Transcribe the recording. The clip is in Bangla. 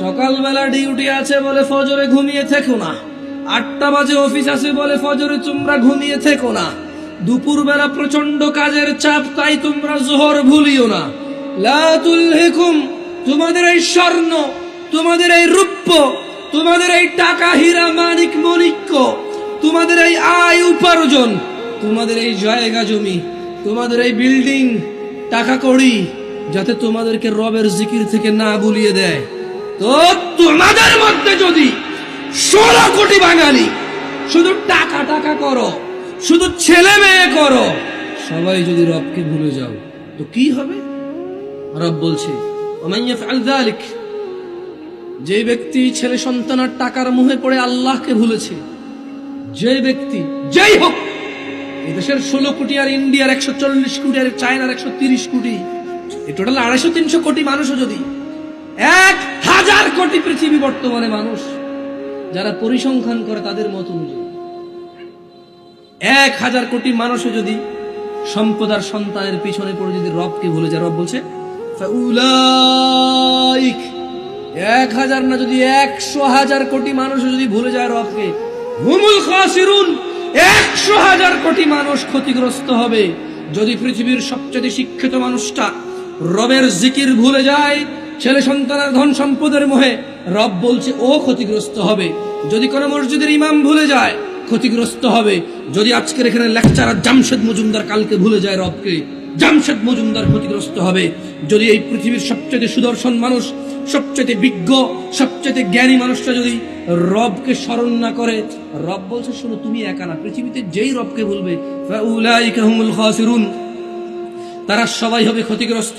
সকালবেলা ডিউটি আছে বলে ফজরে ঘুমিয়ে থেকো না, 8টা বাজে অফিস আছে বলে ফজরে তোমরা ঘুমিয়ে থেকো না, দুপুরবেলা প্রচন্ড কাজের চাপ তাই তোমরা জোহর ভুলিও না। লা তুলহিকুম, তোমাদের এই স্বর্ণ, তোমাদের এই রূপ্য, তোমাদের এই টাকা হীরা মানিক মণিক্য, তোমাদের এই আয় উপার্জন, তোমাদের এই জায়গা জমি, তোমাদের এই বিল্ডিং, টাকা কড়ি যাতে তোমাদেরকে রবের জিকির থেকে না ভুলিয়ে দেয়। তো তোমাদের মধ্যে যদি 16 কোটি বাঙালি শুধু টাকা টাকা করো, শুধু ছেলে মেয়ে করো, সবাই যদি রবকে ভুলে যাও তো কি হবে? রব বলছে ওমান ইয়াফআল যালিক, যে ব্যক্তি ছেলে সন্তানের টাকার মোহে পড়ে আল্লাহকে ভুলেছে, যে ব্যক্তি যেই হোক, এই দেশের 16 কোটি আর ইন্ডিয়ার 140 কোটি আর চায়নার 130 কোটি, এই টোটাল 250-300 কোটি মানুষও যদি 1000 কোটি পৃথিবী বর্তমানে মানুষ যারা পরিসংখ্যান করে তাদের মত অনুযায়ী 1000 কোটি মানুষও যদি সম্পদ আর সন্তানের পিছনে পড়ে যদি রবকে ভুলে যায়, রব বলছে ফাউলাইক, 1000 না যদি 100,000 কোটি মানুষ যদি ভুলে যায় রবকে, হুমুল খাসিরুন, 100,000 কোটি মানুষ ক্ষতিগ্রস্ত হবে। যদি পৃথিবীর সবচেয়ে শিক্ষিত মানুষটা রবের জিকির ভুলে যায়, ছেলে সন্তানের ধন সম্পদের মোহে, রব বলছে ও ক্ষতিগ্রস্ত হবে। যদি কোনো মসজিদের ইমাম ভুলে যায় ক্ষতিগ্রস্ত হবে। যদি আজকের এখানে লেকচারার জামশেদ মজুমদার কালকে ভুলে যায় রবকে, জামশেদ মজুমদার ক্ষতিগ্রস্ত হবে। যদি এই পৃথিবীর সবচেয়ে সুদর্শন মানুষ, সবচেয়ে বিজ্ঞ, সবচেয়ে জ্ঞানী মানুষটা যদি রবকে স্মরণ না করে, রব বলছে শোনো তুমি একা না, পৃথিবীতে যেই রবকে ভুলবে ফাউলাইকা হুমুল খাসিরুন, তারা সবাই হবে ক্ষতিগ্রস্ত।